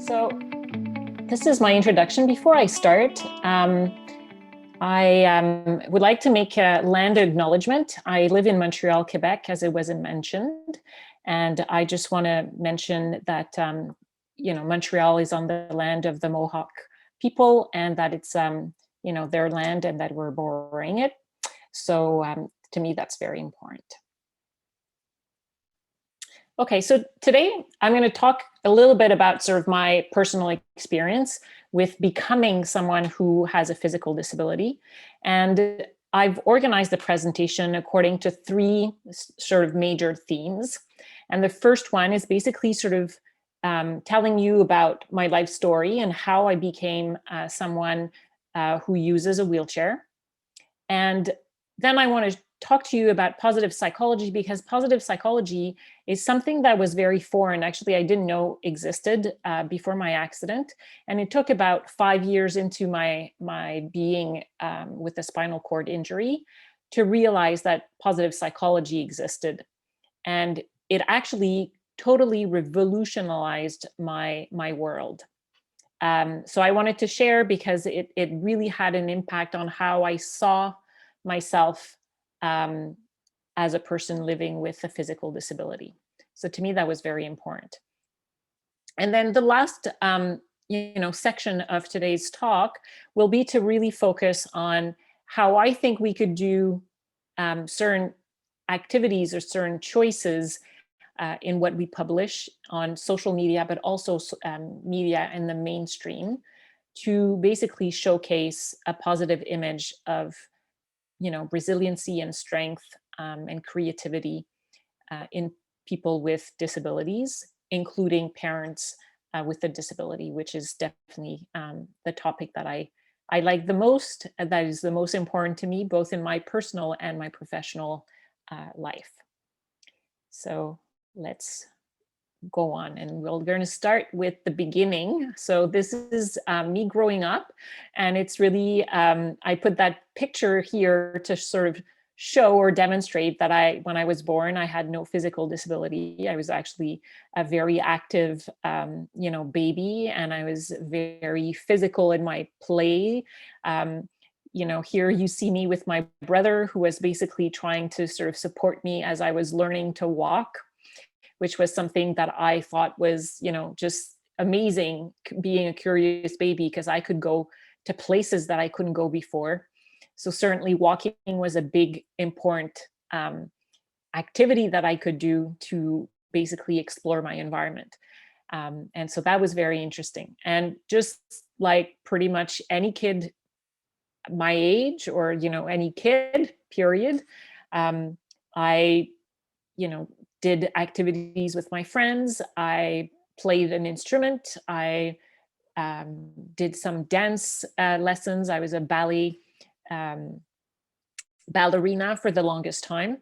So this is my introduction. Before I start, I would like to make a land acknowledgement. I live in Montreal, Quebec, as it wasn't mentioned. And I just want to mention that, Montreal is on the land of the Mohawk people, and that it's, their land, and that we're borrowing it. So to me, that's very important. Okay, so today I'm going to talk a little bit about sort of my personal experience with becoming someone who has a physical disability. And I've organized the presentation according to three sort of major themes. And the first one is basically sort of telling you about my life story and how I became someone who uses a wheelchair. And then I want to talk to you about positive psychology, because positive psychology is something that was very foreign. Actually, I didn't know existed before my accident. And it took about 5 years into my being with a spinal cord injury to realize that positive psychology existed. And it actually totally revolutionized my world. So I wanted to share because it really had an impact on how I saw myself as a person living with a physical disability. So to me, that was very important. And then the last section of today's talk will be to really focus on how I think we could do certain activities or certain choices in what we publish on social media, but also media in the mainstream, to basically showcase a positive image of, resiliency and strength and creativity in people with disabilities, including parents with a disability, which is definitely the topic that I like the most, that is the most important to me, both in my personal and my professional life. So let's go on, and we're going to start with the beginning. So this is me growing up, and it's really I put that picture here to sort of show or demonstrate that when I was born, I had no physical disability. I was actually a very active baby, and I was very physical in my play. Here you see me with my brother, who was basically trying to sort of support me as I was learning to walk, which was something that I thought was, just amazing, being a curious baby, because I could go to places that I couldn't go before. So certainly walking was a big, important activity that I could do to basically explore my environment. And so that was very interesting. And just like pretty much any kid my age, or, any kid, period, I, did activities with my friends. I played an instrument. I did some dance lessons. I was a ballet ballerina for the longest time.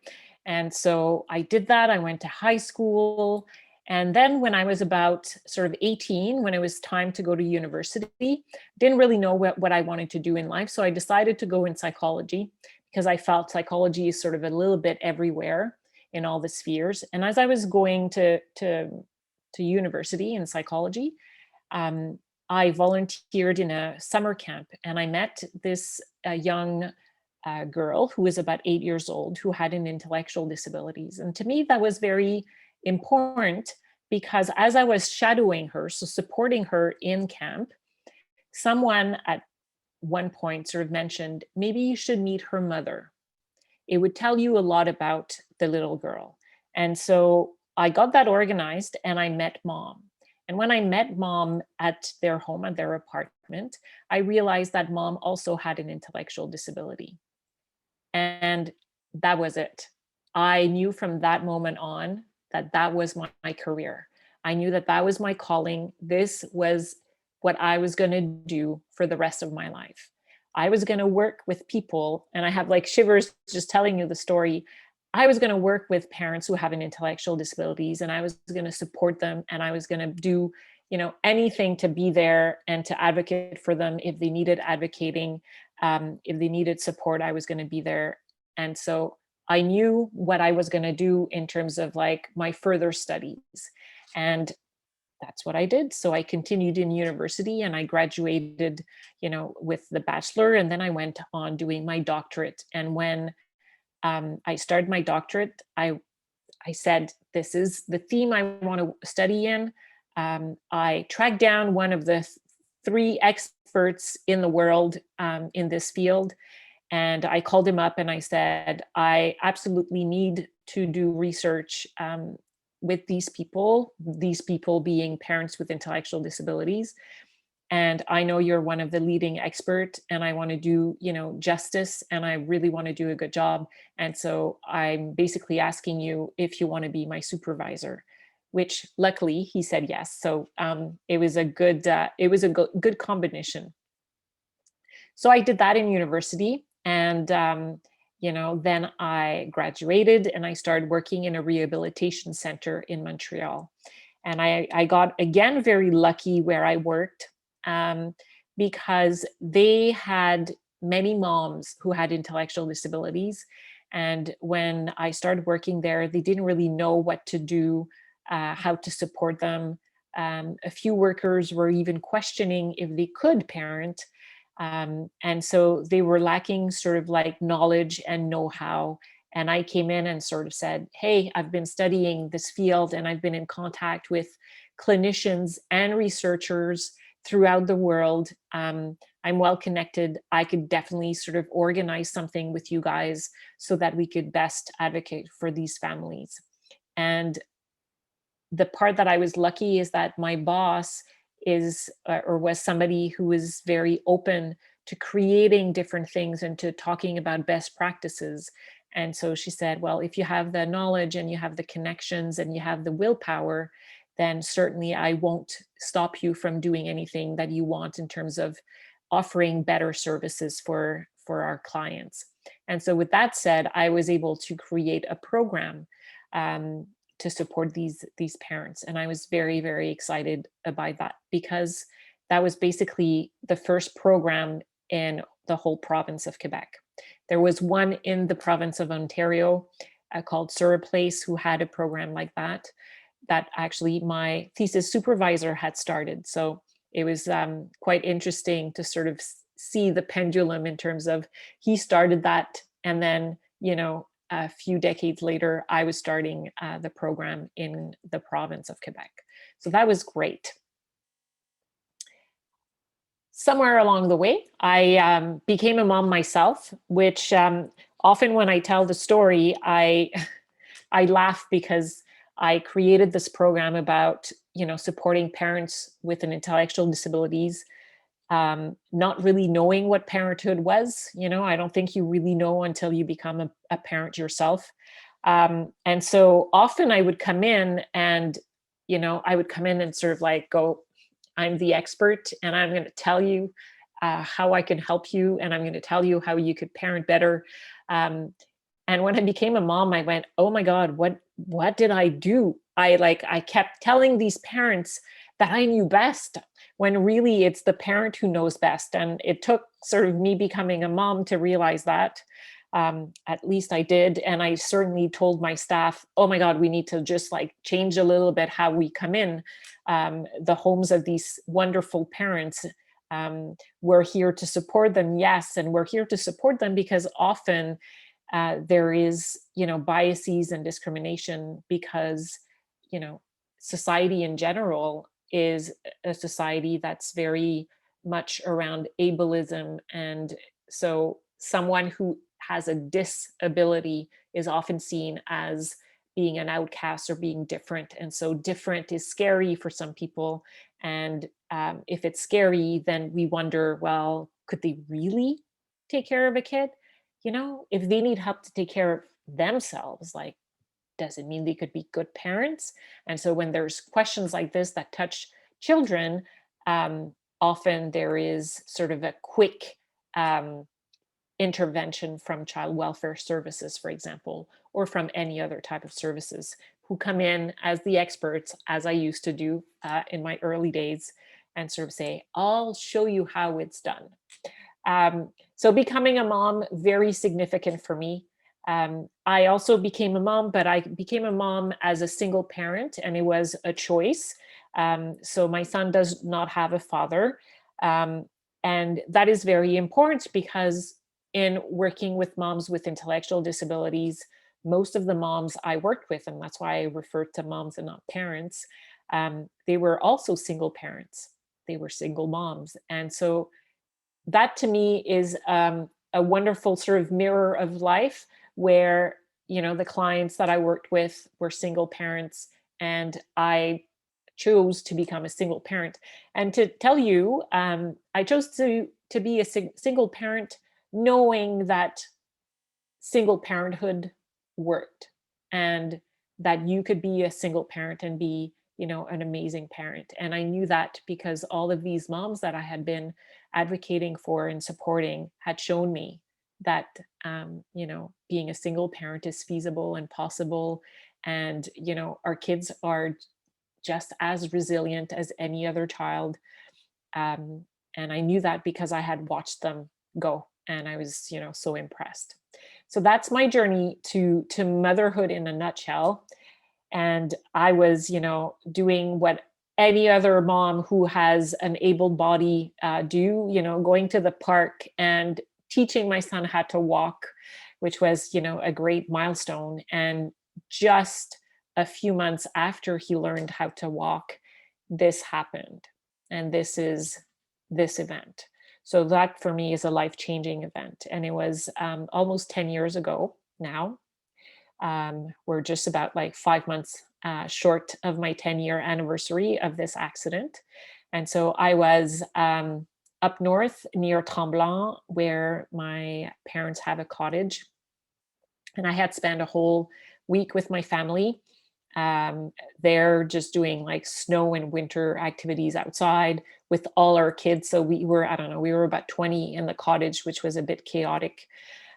And so I did that. I went to high school. And then when I was about sort of 18, when it was time to go to university, didn't really know what I wanted to do in life. So I decided to go in psychology, because I felt psychology is sort of a little bit everywhere in all the spheres. And as I was going to university in psychology, I volunteered in a summer camp, and I met this young girl who was about 8 years old, who had an intellectual disabilities. And to me, that was very important, because as I was shadowing her, so supporting her in camp, someone at one point sort of mentioned, maybe you should meet her mother. It would tell you a lot about the little girl. And so I got that organized, and I met mom. And when I met mom at their home, at their apartment, I realized that mom also had an intellectual disability. And that was it. I knew from that moment on that that was my career. I knew that that was my calling. This was what I was going to do for the rest of my life. I was going to work with people, and I have like shivers just telling you the story. I was going to work with parents who have an intellectual disabilities, and I was going to support them, and I was going to do, anything to be there and to advocate for them if they needed advocating. If they needed support, I was going to be there. And so I knew what I was going to do in terms of like my further studies. And that's what I did. So I continued in university and I graduated, with the bachelor, and then I went on doing my doctorate. And when I started my doctorate, I said, this is the theme I want to study in. I tracked down one of the three experts in the world in this field. And I called him up and I said, I absolutely need to do research with these people being parents with intellectual disabilities. And I know you're one of the leading expert, and I want to do, justice, and I really want to do a good job. And so I'm basically asking you if you want to be my supervisor, which luckily he said yes. So it was a good combination. So I did that in university, and then I graduated and I started working in a rehabilitation center in Montreal. And I got, again, very lucky where I worked, um, because they had many moms who had intellectual disabilities. And when I started working there, they didn't really know what to do, how to support them. A few workers were even questioning if they could parent. And so they were lacking sort of like knowledge and know-how. And I came in and sort of said, hey, I've been studying this field and I've been in contact with clinicians and researchers throughout the world. I'm well connected. I could definitely sort of organize something with you guys so that we could best advocate for these families. And the part that I was lucky is that my boss is or was somebody who was very open to creating different things and to talking about best practices. And so she said, well, if you have the knowledge and you have the connections and you have the willpower, then certainly I won't stop you from doing anything that you want in terms of offering better services for our clients. And so with that said, I was able to create a program um, to support these parents, and I was very, very excited about that, because that was basically the first program in the whole province of Quebec. There was one in the province of Ontario called Place, who had a program like that actually my thesis supervisor had started. So it was quite interesting to sort of see the pendulum in terms of he started that, and then a few decades later, I was starting the program in the province of Quebec. So that was great. Somewhere along the way, I became a mom myself, which often when I tell the story, I laugh, because I created this program about supporting parents with an intellectual disabilities, not really knowing what parenthood was. I don't think you really know until you become a parent yourself. And so often I would come in and, sort of like go, I'm the expert and I'm going to tell you how I can help you. And I'm going to tell you how you could parent better. And when I became a mom, I went, oh my God, what did I do? I kept telling these parents that I knew best, when really it's the parent who knows best. And it took sort of me becoming a mom to realize that. At least I did. And I certainly told my staff, oh my God, we need to just like change a little bit how we come in. The homes of these wonderful parents, we're here to support them, yes. And we're here to support them because often there is, biases and discrimination, because, society in general is a society that's very much around ableism. And so someone who has a disability is often seen as being an outcast or being different. And so different is scary for some people. And if it's scary, then we wonder, well, could they really take care of a kid? If they need help to take care of themselves, like, does it mean they could be good parents? And so when there's questions like this that touch children, often there is sort of a quick intervention from child welfare services, for example, or from any other type of services, who come in as the experts, as I used to do in my early days, and sort of say, I'll show you how it's done. So becoming a mom, very significant for me. I also became a mom, but I became a mom as a single parent, and it was a choice. So my son does not have a father. Um, and that is very important because in working with moms with intellectual disabilities, most of the moms I worked with, and that's why I refer to moms and not parents, they were also single parents. They were single moms. And so that to me is a wonderful sort of mirror of life where, the clients that I worked with were single parents, and I chose to become a single parent. And to tell you, I chose to be a single parent, knowing that single parenthood worked, and that you could be a single parent and be, an amazing parent. And I knew that because all of these moms that I had been advocating for and supporting had shown me that, being a single parent is feasible and possible. And, our kids are just as resilient as any other child. Um, and I knew that because I had watched them go, and I was, so impressed. So that's my journey to motherhood in a nutshell. And I was, doing what any other mom who has an able body do, going to the park and teaching my son how to walk, which was, a great milestone. And just a few months after he learned how to walk, this happened. And this is this event. So that for me is a life-changing event. And it was almost 10 years ago now. We're just about like 5 months short of my 10-year anniversary of this accident. And so I was up north near Tremblant, where my parents have a cottage. And I had spent a whole week with my family. They're just doing like snow and winter activities outside with all our kids. So we were, I don't know, we were about 20 in the cottage, which was a bit chaotic.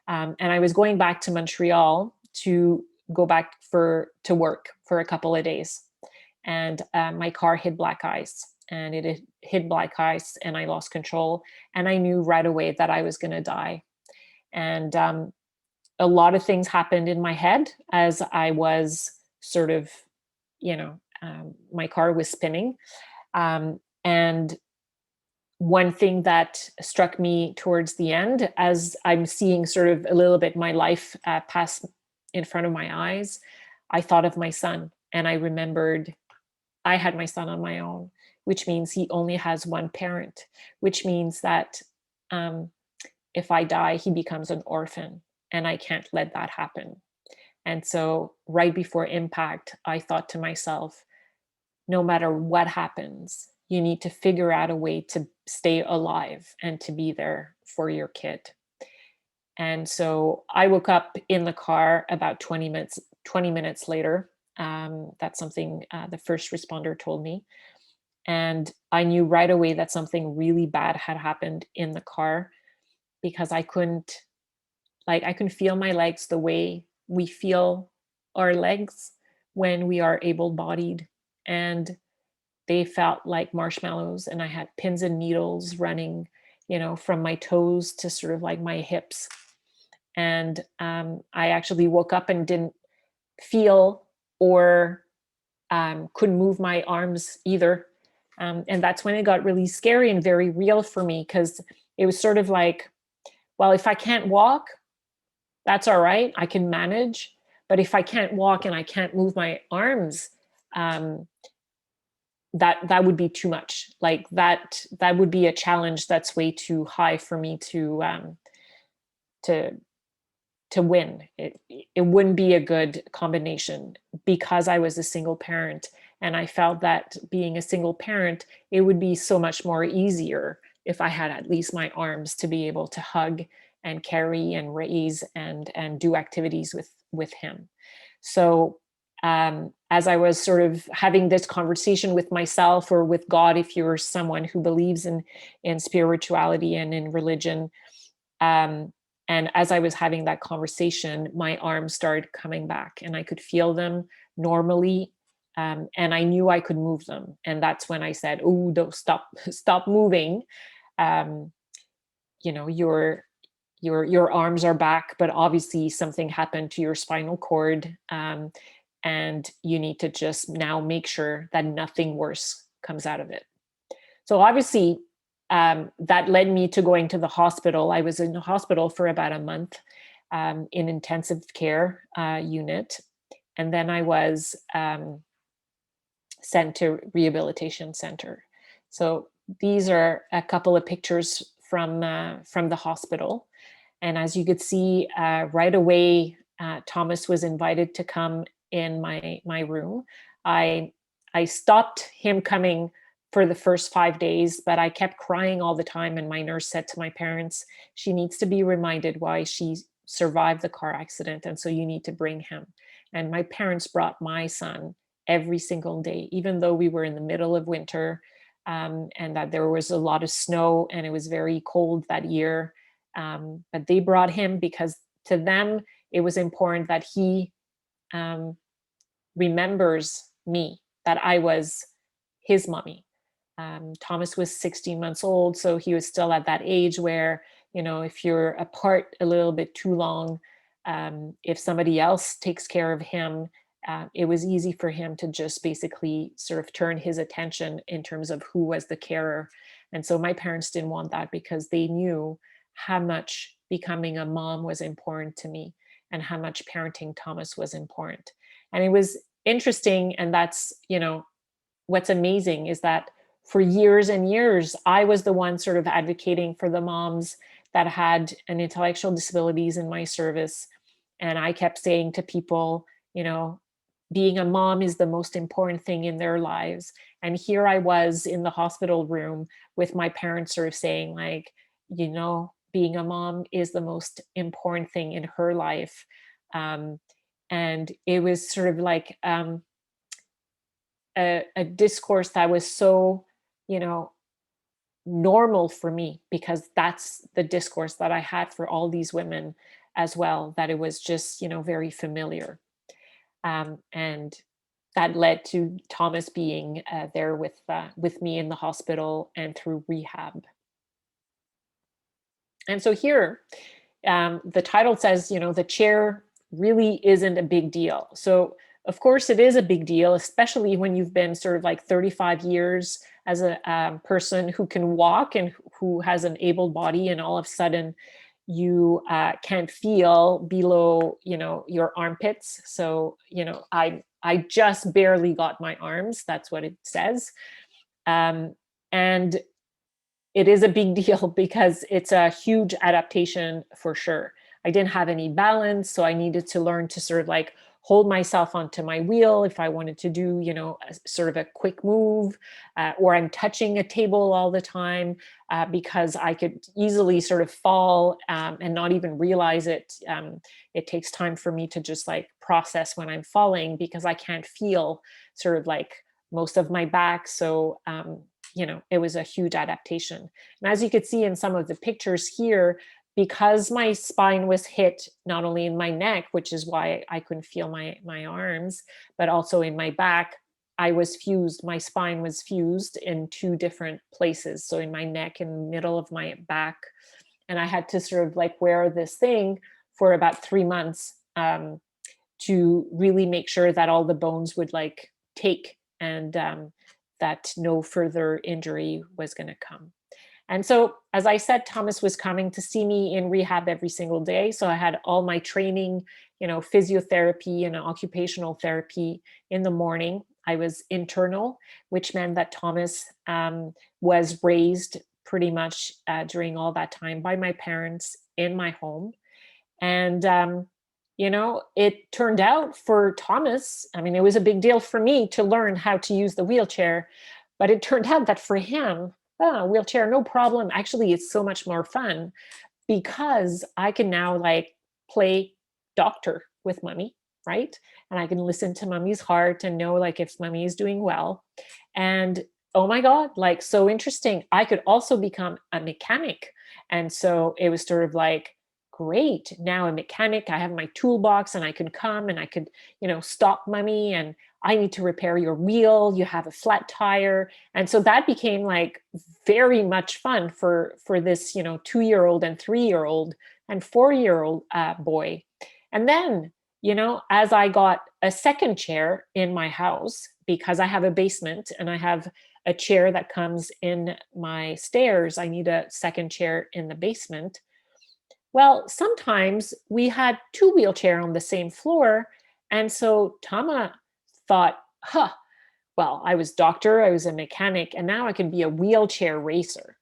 And I was going back to Montreal to go back to work for a couple of days. And my car hit black ice, and it hit black ice, and I lost control. And I knew right away that I was going to die. And a lot of things happened in my head as I was sort of, my car was spinning. And one thing that struck me towards the end, as I'm seeing sort of a little bit my life pass in front of my eyes, I thought of my son, and I remembered I had my son on my own, which means he only has one parent, which means that if I die, he becomes an orphan, and I can't let that happen. And so right before impact, I thought to myself, no matter what happens, you need to figure out a way to stay alive and to be there for your kid. And so I woke up in the car about 20 minutes later. That's something the first responder told me. And I knew right away that something really bad had happened in the car, because I couldn't feel my legs the way we feel our legs when we are able-bodied. And they felt like marshmallows, and I had pins and needles running, from my toes to sort of like my hips. And I actually woke up and didn't feel or couldn't move my arms either. And that's when it got really scary and very real for me, because it was sort of like, well, if I can't walk, that's all right, I can manage. But if I can't walk and I can't move my arms, that would be too much. Like that would be a challenge that's way too high for me to win. It wouldn't be a good combination, because I was a single parent, and I felt that being a single parent, it would be so much more easier if I had at least my arms to be able to hug and carry and raise and do activities with him. So as I was sort of having this conversation with myself, or with God, if you're someone who believes in spirituality and in religion, and as I was having that conversation, my arms started coming back, and I could feel them normally, and I knew I could move them. And that's when I said, "Oh, don't stop moving. Um, your arms are back, but obviously something happened to your spinal cord, and you need to just now make sure that nothing worse comes out of it. So obviously, that led me to going to the hospital. I was in the hospital for about a month in intensive care unit. And then I was sent to rehabilitation center. So these are a couple of pictures from the hospital. And as you could see, right away, Thomas was invited to come in my room. I stopped him coming for the first 5 days, but I kept crying all the time. And my nurse said to my parents, she needs to be reminded why she survived the car accident. And so you need to bring him. And my parents brought my son every single day, even though we were in the middle of winter and that there was a lot of snow and it was very cold that year. But they brought him because to them, it was important that he remembers me, that I was his mommy. Thomas was 16 months old, so he was still at that age where, if you're apart a little bit too long, if somebody else takes care of him, it was easy for him to just basically sort of turn his attention in terms of who was the carer. And so my parents didn't want that because they knew how much becoming a mom was important to me and how much parenting Thomas was important. And it was interesting. And that's, what's amazing is that for years and years, I was the one sort of advocating for the moms that had an intellectual disabilities in my service. And I kept saying to people, being a mom is the most important thing in their lives. And here I was in the hospital room with my parents sort of saying like, being a mom is the most important thing in her life. And it was sort of like a discourse that was so, normal for me, because that's the discourse that I had for all these women as well, that it was just, very familiar. And that led to Thomas being there with me in the hospital and through rehab. And so here, the title says, the chair really isn't a big deal. So of course it is a big deal, especially when you've been sort of like 35 years as a person who can walk and who has an able body, and all of a sudden you can't feel below, your armpits. So, I just barely got my arms. That's what it says. And it is a big deal because it's a huge adaptation for sure. I didn't have any balance, so I needed to learn to sort of like hold myself onto my wheel if I wanted to do, sort of a quick move, or I'm touching a table all the time because I could easily sort of fall and not even realize it. It takes time for me to just like process when I'm falling because I can't feel sort of like most of my back. So, it was a huge adaptation. And as you could see in some of the pictures here, because my spine was hit not only in my neck, which is why I couldn't feel my arms, but also in my back, I was fused. My spine was fused in two different places. So in my neck, in the middle of my back. And I had to sort of like wear this thing for about 3 months to really make sure that all the bones would like take and that no further injury was going to come. And so, as I said, Thomas was coming to see me in rehab every single day. So I had all my training, physiotherapy and occupational therapy in the morning. I was internal, which meant that Thomas was raised pretty much during all that time by my parents in my home. And, it turned out for Thomas, I mean, it was a big deal for me to learn how to use the wheelchair, but it turned out that for him, wheelchair, no problem. Actually, it's so much more fun because I can now like play doctor with mommy, right? And I can listen to mommy's heart and know like if mommy is doing well. And oh my God, like so interesting. I could also become a mechanic. And so it was sort of like, great, now a mechanic, I have my toolbox and I can come and I could, stop mommy and I need to repair your wheel, you have a flat tire. And so that became like very much fun for this, 2-year-old and 3-year-old and 4-year-old boy. And then, as I got a second chair in my house, because I have a basement and I have a chair that comes in my stairs, I need a second chair in the basement. Well, sometimes we had two wheelchair on the same floor. And so Tama thought, huh, well, I was doctor, I was a mechanic, and now I can be a wheelchair racer.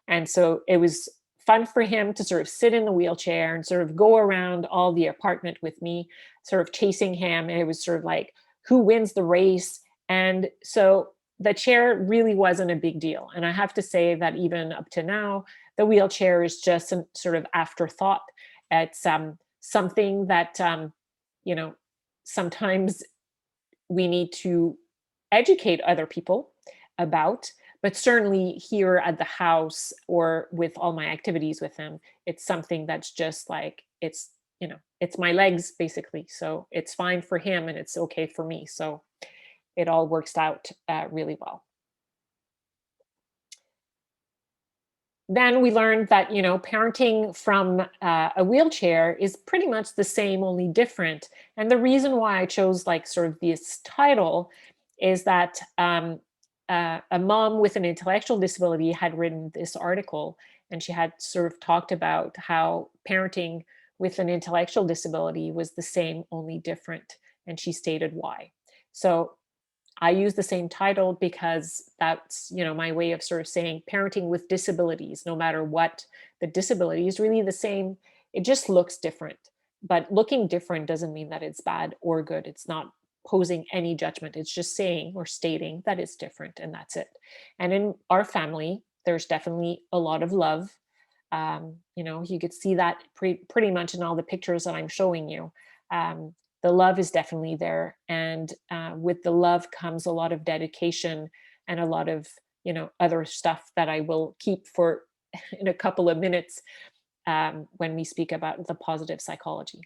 And so it was fun for him to sort of sit in the wheelchair and sort of go around all the apartment with me, sort of chasing him. And it was sort of like, who wins the race? And so the chair really wasn't a big deal. And I have to say that even up to now, the wheelchair is just a sort of afterthought. It's something that, you know, sometimes we need to educate other people about, but certainly here at the house or with all my activities with him, it's something that's just like, it's, it's my legs basically. So it's fine for him and it's okay for me. So it all works out really well. Then we learned that, parenting from a wheelchair is pretty much the same, only different. And the reason why I chose like sort of this title is that a mom with an intellectual disability had written this article, and she had sort of talked about how parenting with an intellectual disability was the same, only different. And she stated why. So I use the same title because that's, my way of sort of saying parenting with disabilities, no matter what the disability is really the same. It just looks different. But looking different doesn't mean that it's bad or good. It's not posing any judgment. It's just saying or stating that it's different, and that's it. And in our family, there's definitely a lot of love. You could see that pretty much in all the pictures that I'm showing you. The love is definitely there, and with the love comes a lot of dedication and a lot of other stuff that I will keep for in a couple of minutes when we speak about the positive psychology.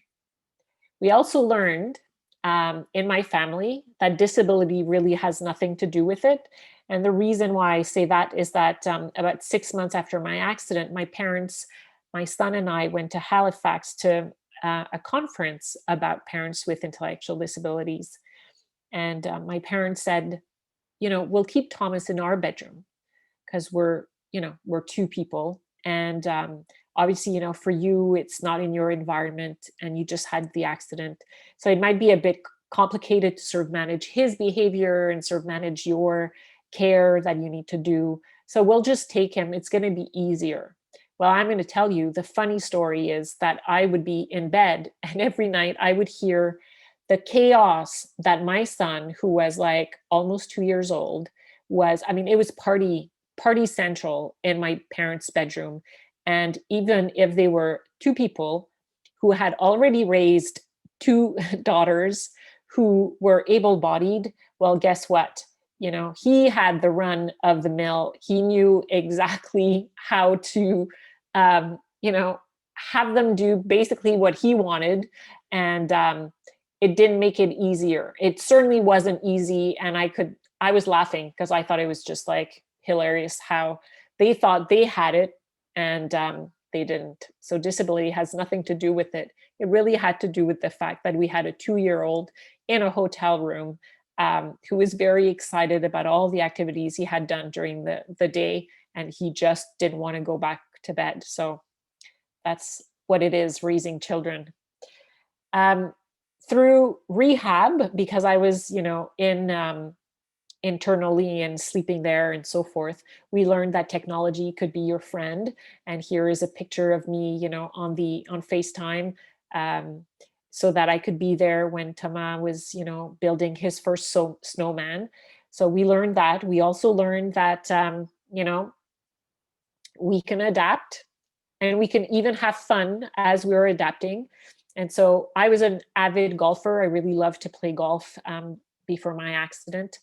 We also learned in my family that disability really has nothing to do with it. And the reason why I say that is that about 6 months after my accident, my parents, my son and I went to Halifax to a conference about parents with intellectual disabilities. And my parents said, we'll keep Thomas in our bedroom because we're two people. And obviously, for you, it's not in your environment and you just had the accident. So it might be a bit complicated to sort of manage his behavior and sort of manage your care that you need to do. So we'll just take him. It's going to be easier. Well, I'm going to tell you the funny story is that I would be in bed and every night I would hear the chaos that my son, who was like almost 2 years old, it was party central in my parents' bedroom. And even if they were two people who had already raised two daughters who were able-bodied, well, guess what? He had the run of the mill. He knew exactly how to, um, you know, have them do basically what he wanted. And it didn't make it easier. It certainly wasn't easy. And I was laughing because I thought it was just like hilarious how they thought they had it and they didn't. So disability has nothing to do with it. It really had to do with the fact that we had a 2-year-old in a hotel room who was very excited about all the activities he had done during the day, and he just didn't want to go back to bed. So that's what it is, raising children. Um, Through rehab, because I was, in internally and sleeping there and so forth, we learned that technology could be your friend. And here is a picture of me, on FaceTime, um, so that I could be there when Tama was, building his first snowman. So we learned that. We also learned that, we can adapt and we can even have fun as we're adapting. And so I was an avid golfer. I really loved to play golf before my accident.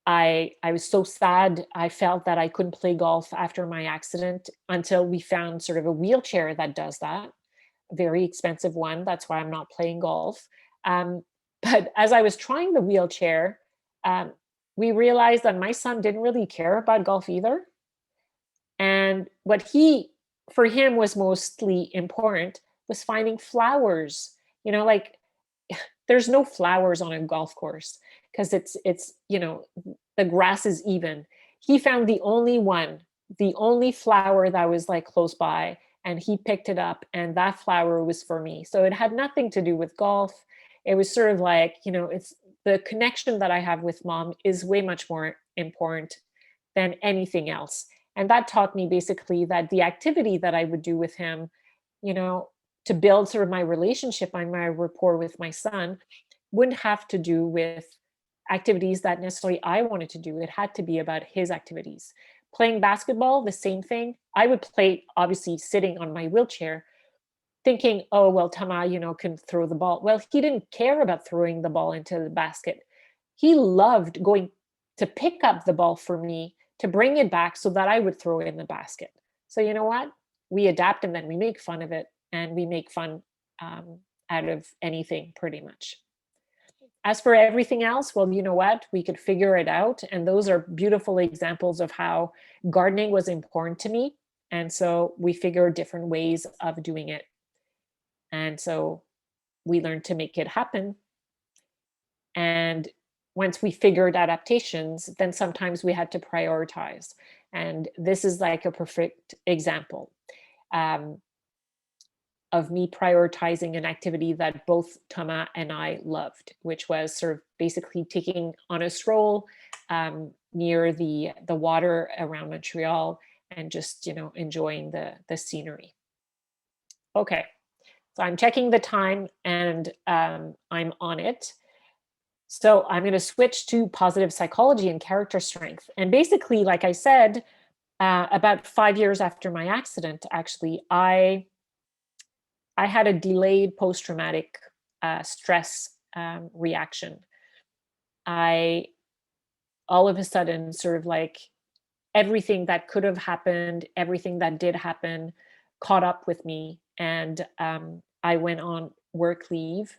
I was so sad. I felt that I couldn't play golf after my accident until we found sort of a wheelchair that does that. A very expensive one. That's why I'm not playing golf. Um, but as I was trying the wheelchair, um, we realized that my son didn't really care about golf either. And for him was mostly important was finding flowers. Like there's no flowers on a golf course because it's the grass is even. He found the only flower that was like close by, and he picked it up, and that flower was for me. So it had nothing to do with golf. It was sort of like, it's the connection that I have with mom is way much more important than anything else. And that taught me basically that the activity that I would do with him, you know, to build sort of my relationship and my rapport with my son wouldn't have to do with activities that necessarily I wanted to do. It had to be about his activities. Playing basketball, the same thing. I would play obviously sitting on my wheelchair, thinking, oh, well, Tama, can throw the ball. Well, he didn't care about throwing the ball into the basket. He loved going to pick up the ball for me, to bring it back so that I would throw it in the basket. So you know what? We adapt and then we make fun of it, and we make fun out of anything pretty much. As for everything else, well, you know what? We could figure it out. And those are beautiful examples of how gardening was important to me. And so we figured different ways of doing it. And so we learned to make it happen. And once we figured adaptations, then sometimes we had to prioritize. And this is like a perfect example of me prioritizing an activity that both Tama and I loved, which was sort of basically taking on a stroll near the water around Montreal and just, enjoying the scenery. Okay, so I'm checking the time and I'm on it. So I'm going to switch to positive psychology and character strength. And basically, like I said, about 5 years after my accident, actually, I had a delayed post-traumatic stress reaction. I all of a sudden sort of like everything that could have happened, everything that did happen, caught up with me, and I went on work leave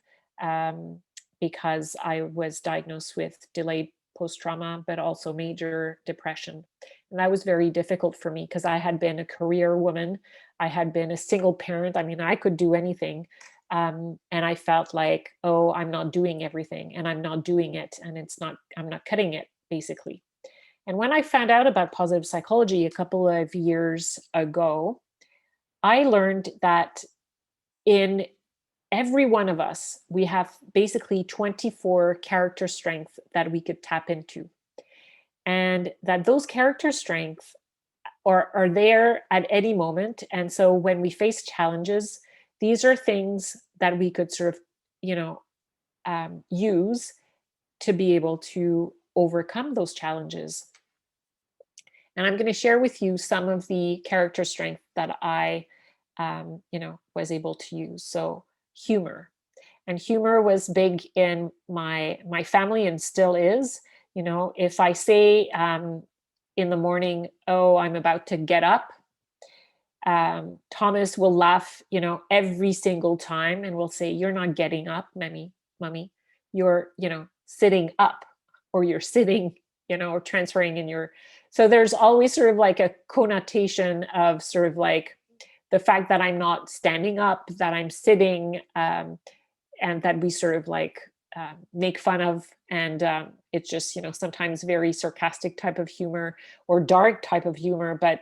because I was diagnosed with delayed post-trauma, but also major depression. And that was very difficult for me because I had been a career woman. I had been a single parent. I mean, I could do anything. And I felt like, oh, I'm not doing everything and I'm not doing it. And I'm not cutting it, basically. And when I found out about positive psychology a couple of years ago, I learned that in every one of us, we have basically 24 character strengths that we could tap into. And that those character strengths are there at any moment. And so when we face challenges, these are things that we could sort of, use to be able to overcome those challenges. And I'm going to share with you some of the character strength that I, was able to use. So humor. And humor was big in my family and still is. If I say in the morning, oh, I'm about to get up, Thomas will laugh, every single time and will say, you're not getting up, mommy, you're, sitting up, or you're sitting, or transferring in your, so there's always sort of like a connotation of sort of like the fact that I'm not standing up, that I'm sitting, and that we sort of like make fun of. And it's just, sometimes very sarcastic type of humor or dark type of humor. But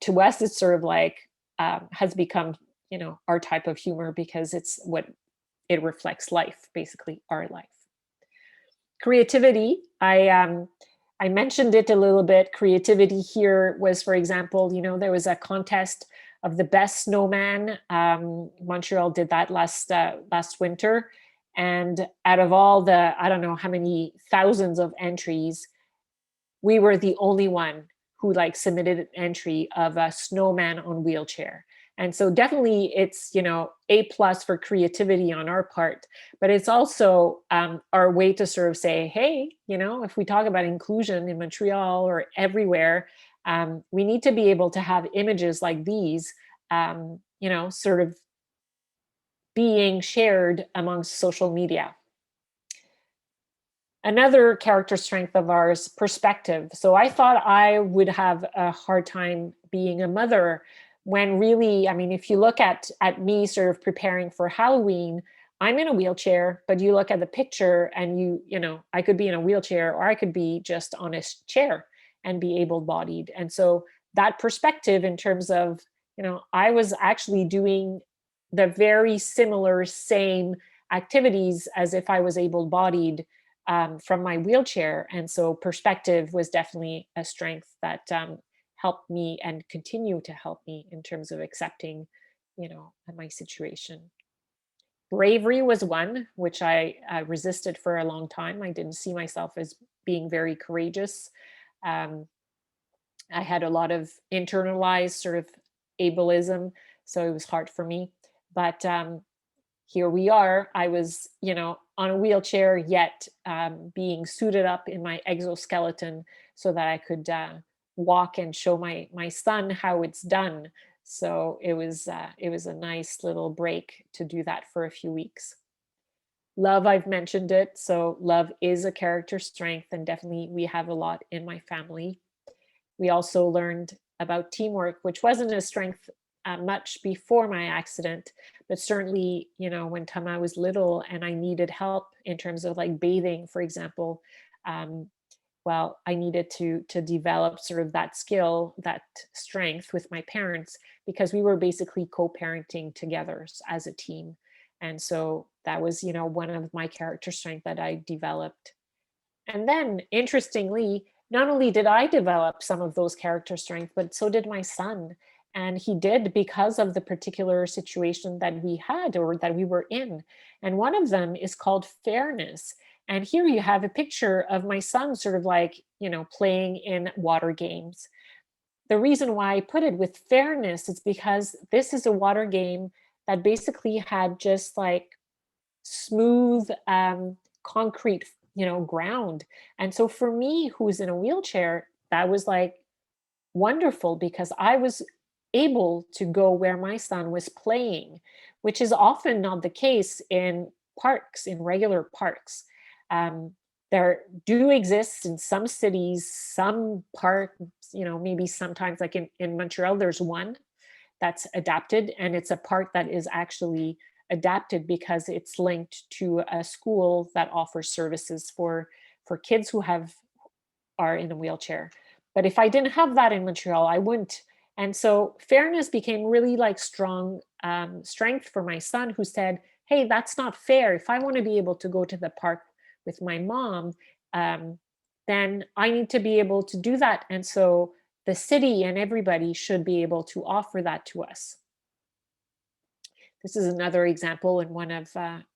to us, it's sort of like has become, our type of humor because it's what it reflects life, basically our life. Creativity, I mentioned it a little bit. Creativity here was, for example, there was a contest of the best snowman. Montreal did that last winter. And out of all the, I don't know how many thousands of entries, we were the only one who like submitted an entry of a snowman on wheelchair. And so definitely it's, A+ for creativity on our part, but it's also our way to sort of say, hey, if we talk about inclusion in Montreal or everywhere, we need to be able to have images like these, sort of being shared amongst social media. Another character strength of ours, perspective. So I thought I would have a hard time being a mother when really, I mean, if you look at me sort of preparing for Halloween, I'm in a wheelchair, but you look at the picture and I could be in a wheelchair or I could be just on a chair and be able-bodied. And so that perspective in terms of, I was actually doing the very similar same activities as if I was able-bodied from my wheelchair. And so perspective was definitely a strength that helped me and continue to help me in terms of accepting, my situation. Bravery was one, which I resisted for a long time. I didn't see myself as being very courageous. Um, I had a lot of internalized sort of ableism, so it was hard for me. But here we are. I was, on a wheelchair, yet being suited up in my exoskeleton so that I could walk and show my son how it's done. So it was a nice little break to do that for a few weeks. Love, I've mentioned it. So love is a character strength, and definitely we have a lot in my family. We also learned about teamwork, which wasn't a strength much before my accident, but certainly, when Tama was little and I needed help in terms of like bathing, for example, um, well, I needed to develop sort of that skill, that strength with my parents, because we were basically co-parenting together as a team. And so that was, one of my character strength that I developed. And then, interestingly, not only did I develop some of those character strengths, but so did my son. And he did because of the particular situation that we had or that we were in. And one of them is called fairness. And here you have a picture of my son sort of like, playing in water games. The reason why I put it with fairness is because this is a water game that basically had just like smooth concrete ground. And so for me, who's in a wheelchair, that was like wonderful because I was able to go where my son was playing, which is often not the case in parks, in regular parks. um, there do exist in some cities some parks, maybe sometimes like in Montreal there's one that's adapted, and it's a park that is actually adapted because it's linked to a school that offers services for kids who are in a wheelchair. But if I didn't have that in Montreal, I wouldn't. And so fairness became really like strong strength for my son, who said, hey, that's not fair. If I want to be able to go to the park with my mom, um, then I need to be able to do that. And so the city and everybody should be able to offer that to us. This is another example in one of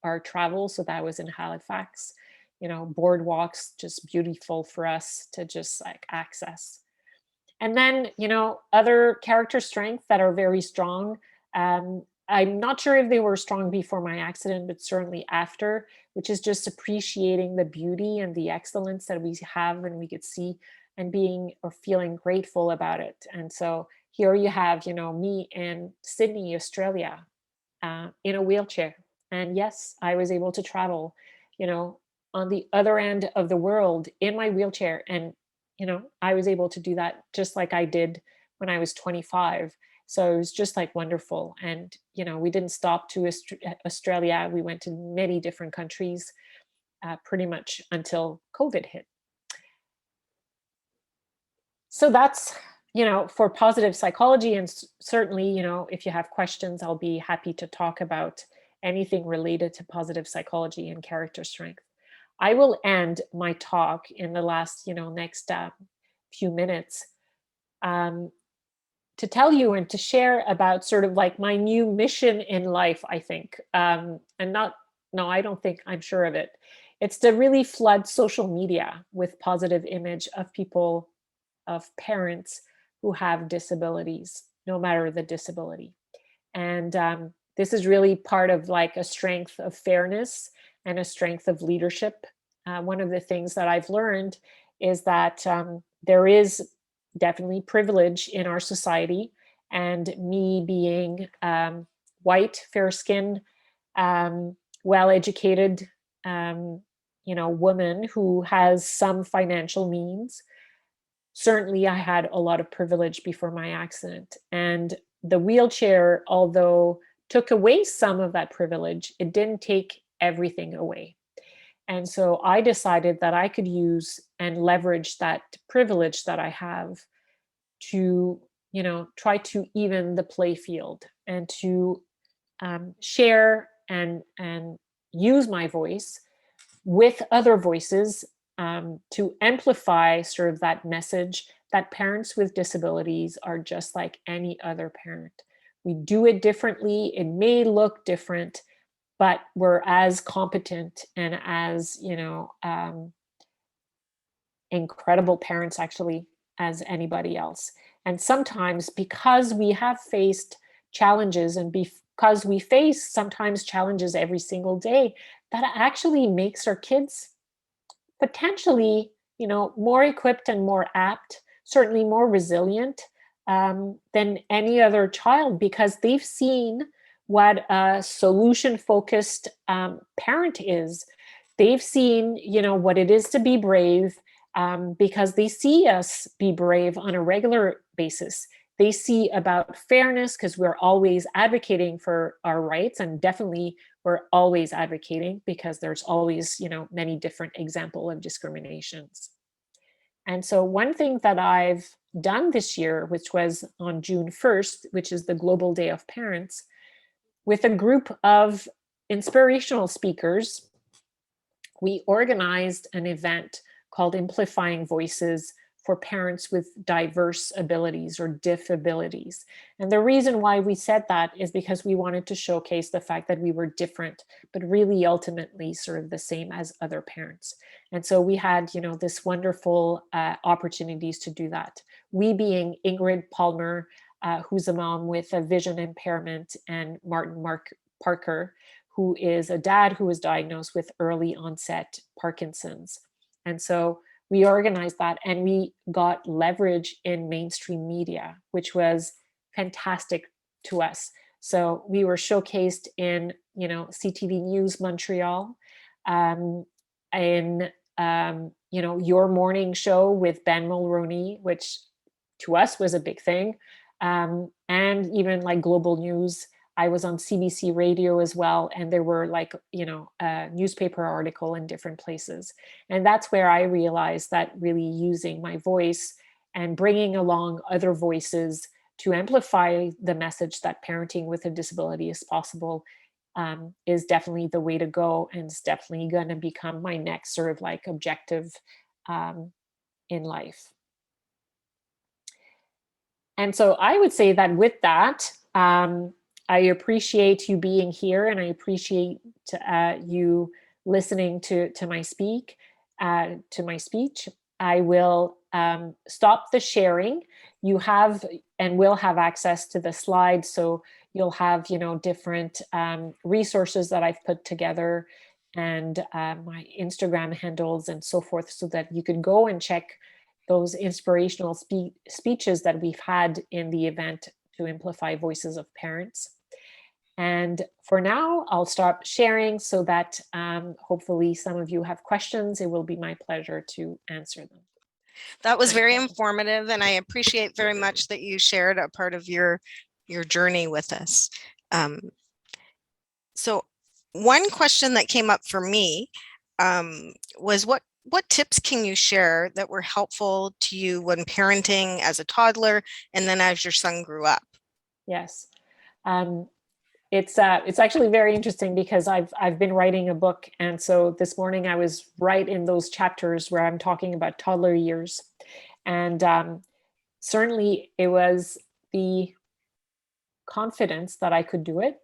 our travels. So that was in Halifax. Boardwalks, just beautiful for us to just like access. And then, other character strengths that are very strong. I'm not sure if they were strong before my accident, but certainly after, which is just appreciating the beauty and the excellence that we have and we could see, and being or feeling grateful about it. And so here you have, me in Sydney, Australia, in a wheelchair. And yes, I was able to travel, you know, on the other end of the world in my wheelchair. And, I was able to do that just like I did when I was 25. So it was just like wonderful. And, we didn't stop to Australia. We went to many different countries pretty much until COVID hit. So that's, for positive psychology. And certainly, if you have questions, I'll be happy to talk about anything related to positive psychology and character strength. I will end my talk in the last, next few minutes, um, to tell you and to share about sort of like my new mission in life, I think. And not, no, I don't think, I'm sure of it. It's to really flood social media with positive image of people, of parents who have disabilities, no matter the disability. And this is really part of like a strength of fairness and a strength of leadership. One of the things that I've learned is that there is definitely privilege in our society. And me being white, fair skinned, well educated, woman who has some financial means, certainly I had a lot of privilege before my accident. And the wheelchair, although took away some of that privilege, it didn't take everything away. And so I decided that I could use and leverage that privilege that I have to, try to even the play field and to share and use my voice with other voices to amplify sort of that message that parents with disabilities are just like any other parent. We do it differently. It may look different, but we're as competent and as, incredible parents actually as anybody else. And sometimes because we have faced challenges and because we face sometimes challenges every single day, that actually makes our kids potentially, more equipped and more apt, certainly more resilient than any other child because they've seen what a solution-focused parent is. They've seen, what it is to be brave because they see us be brave on a regular basis. They see about fairness because we're always advocating for our rights, and definitely we're always advocating because there's always, many different examples of discriminations. And so one thing that I've done this year, which was on June 1st, which is the Global Day of Parents, with a group of inspirational speakers, we organized an event called Amplifying Voices for Parents with Diverse Abilities or DIF abilities. And the reason why we said that is because we wanted to showcase the fact that we were different, but really ultimately sort of the same as other parents. And so we had, this wonderful opportunities to do that. We being Ingrid Palmer, who's a mom with a vision impairment, and Martin Parker, who is a dad who was diagnosed with early onset Parkinson's. And so we organized that and we got leverage in mainstream media, which was fantastic to us. So we were showcased in, CTV News Montreal, in, Your Morning Show with Ben Mulroney, which to us was a big thing. And even like Global News. I was on CBC radio as well, and there were like, a newspaper article in different places. And that's where I realized that really using my voice and bringing along other voices to amplify the message that parenting with a disability is possible is definitely the way to go, and it's definitely going to become my next sort of like objective in life. And so I would say that with that, I appreciate you being here, and I appreciate you listening to my speech. I will stop the sharing. You have and will have access to the slides, so you'll have different resources that I've put together, and my Instagram handles and so forth, so that you can go and check those inspirational speeches that we've had in the event to amplify voices of parents. And for now, I'll stop sharing so that hopefully some of you have questions. It will be my pleasure to answer them. That was very informative, and I appreciate very much that you shared a part of your journey with us. So one question that came up for me was what tips can you share that were helpful to you when parenting as a toddler and then as your son grew up? Yes. It's actually very interesting because I've been writing a book, and so this morning I was right in those chapters where I'm talking about toddler years, and certainly it was the confidence that I could do it,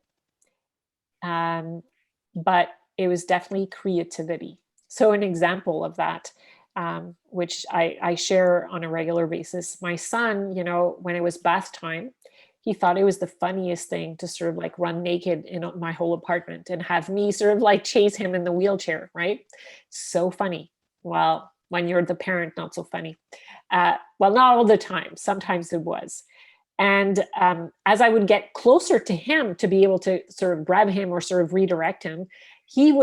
but it was definitely creativity. So an example of that, which I share on a regular basis, my son, when it was bath time, he thought it was the funniest thing to sort of like run naked in my whole apartment and have me sort of like chase him in the wheelchair, right? So funny. Well, when you're the parent, not so funny. Well, not all the time. Sometimes it was. And as I would get closer to him to be able to sort of grab him or sort of redirect him, he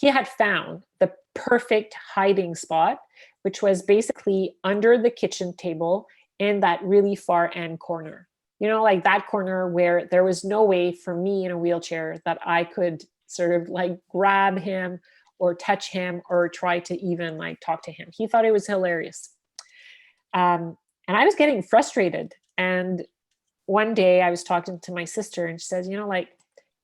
had found the perfect hiding spot, which was basically under the kitchen table in that really far end corner. Like that corner where there was no way for me in a wheelchair that I could sort of like grab him or touch him or try to even like talk to him. He thought it was hilarious. And I was getting frustrated. And one day I was talking to my sister and she says, like,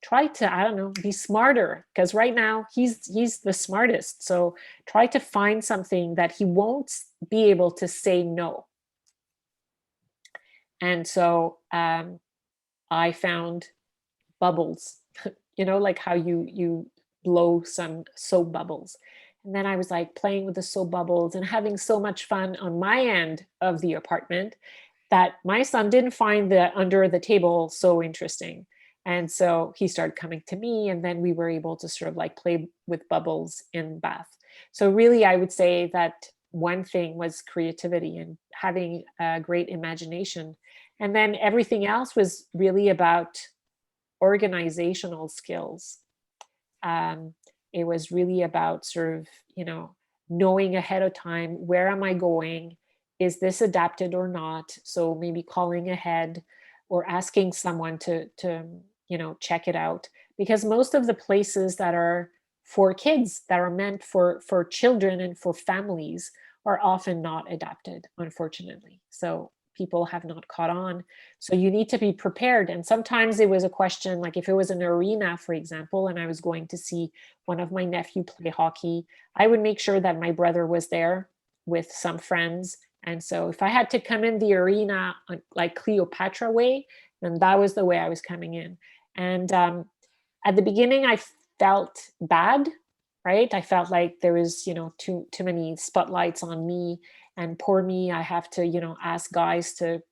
try to, I don't know, be smarter, because right now he's the smartest. So try to find something that he won't be able to say no. And so I found bubbles, like how you blow some soap bubbles. And then I was like playing with the soap bubbles and having so much fun on my end of the apartment that my son didn't find the under the table so interesting. And so he started coming to me, and then we were able to sort of like play with bubbles in bath. So really, I would say that one thing was creativity and having a great imagination. And then everything else was really about organizational skills. It was really about sort of, knowing ahead of time, where am I going? Is this adapted or not? So maybe calling ahead or asking someone to check it out. Because most of the places that are for kids, that are meant for children and for families, are often not adapted, unfortunately. So people have not caught on. So you need to be prepared. And sometimes it was a question, like if it was an arena, for example, and I was going to see one of my nephew play hockey, I would make sure that my brother was there with some friends. And so if I had to come in the arena like Cleopatra way, then that was the way I was coming in. And at the beginning, I felt bad, right? I felt like there was, too many spotlights on me, and poor me, I have to, ask guys to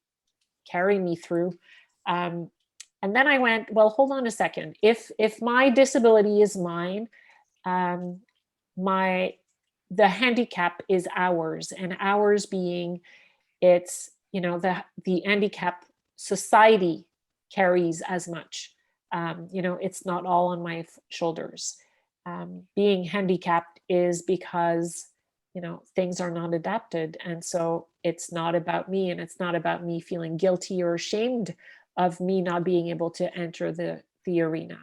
carry me through. And then I went, well, hold on a second. If my disability is mine, um, the handicap is ours, and ours being it's the handicap society carries as much. It's not all on my shoulders. Being handicapped is because things are not adapted, and so it's not about me, and it's not about me feeling guilty or ashamed of me not being able to enter the arena.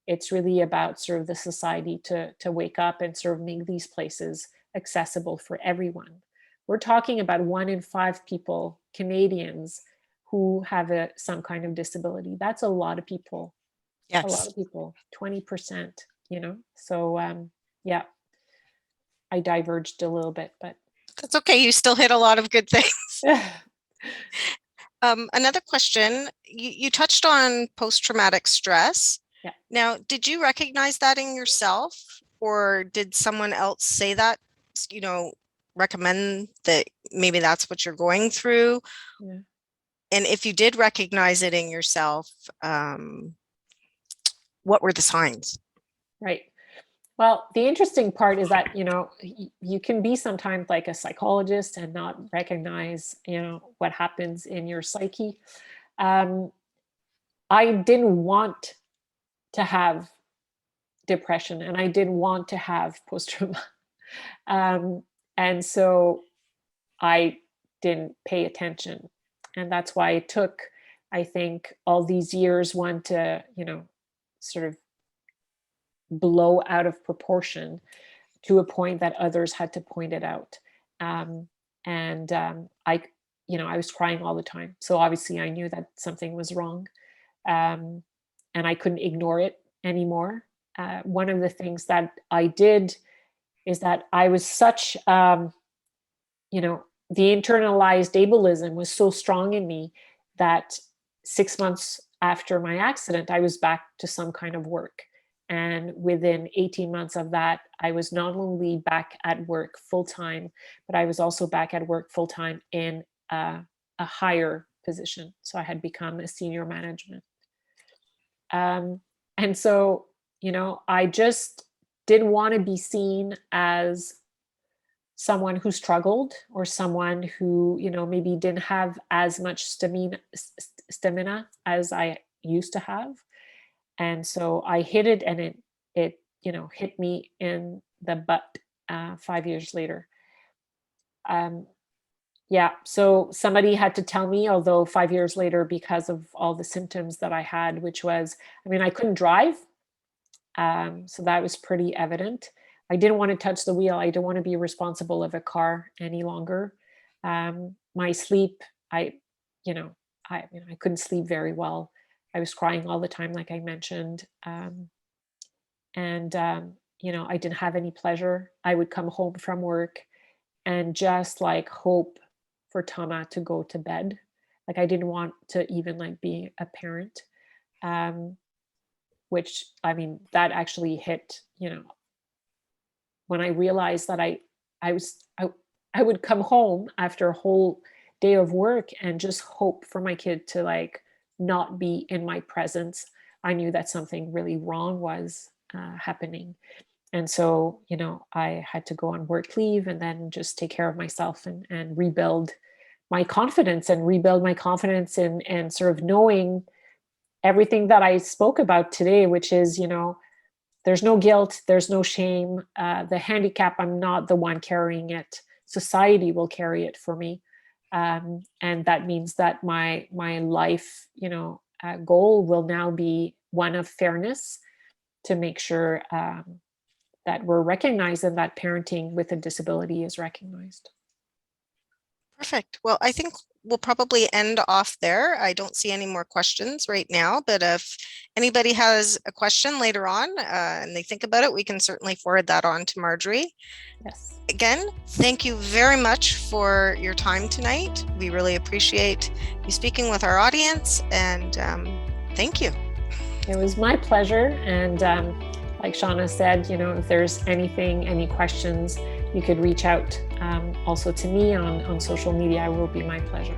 It's really about sort of the society to wake up and sort of make these places accessible for everyone. We're talking about 1 in 5 people, Canadians, who have some kind of disability. That's a lot of people. A lot Yes. of people, 20%, So yeah, I diverged a little bit, but That's okay. You still hit a lot of good things. yeah. Another question, you touched on post-traumatic stress. Now, did you recognize that in yourself, or did someone else say that, recommend that maybe that's what you're going through? Yeah. And if you did recognize it in yourself, what were the signs? Right. Well, the interesting part is that, you can be sometimes like a psychologist and not recognize, what happens in your psyche. Um, I didn't want to have depression, and I didn't want to have post-trauma. Um, and so I didn't pay attention. And that's why it took, I think, all these years, one to, sort of blow out of proportion to a point that others had to point it out. And I was crying all the time. So obviously I knew that something was wrong. Um, and I couldn't ignore it anymore. One of the things that I did is that I was such, the internalized ableism was so strong in me that 6 months after my accident, I was back to some kind of work. And within 18 months of that, I was not only back at work full time, but I was also back at work full time in a higher position. So I had become a senior management. And so, I just didn't want to be seen as someone who struggled, or someone who maybe didn't have as much stamina as I used to have. And so I hit it, and it hit me in the butt 5 years later. Yeah, so somebody had to tell me, although 5 years later, because of all the symptoms that I had, which was, I mean, I couldn't drive. So that was pretty evident. I didn't want to touch the wheel. I didn't want to be responsible of a car any longer. My sleep, I, I couldn't sleep very well. I was crying all the time, like I mentioned. And I didn't have any pleasure. I would come home from work and just like hope for Tama to go to bed. Like I didn't want to even like be a parent. Um, which I mean, that actually hit, when I realized that I was, I would come home after a whole day of work and just hope for my kid to like not be in my presence. I knew that something really wrong was happening. And so, I had to go on work leave and then just take care of myself and rebuild my confidence and sort of knowing everything that I spoke about today, which is, there's no guilt, there's no shame. The handicap, I'm not the one carrying it. Society will carry it for me. And that means that my life, goal will now be one of fairness to make sure that we're recognized and that parenting with a disability is recognized. Perfect. Well, I think we'll probably end off there. I don't see any more questions right now, but if anybody has a question later on and they think about it, we can certainly forward that on to Marjorie. Yes. Again, thank you very much for your time tonight. We really appreciate you speaking with our audience, and thank you. It was my pleasure. And like Shauna said, if there's any questions, you could reach out also to me on social media. It will be my pleasure.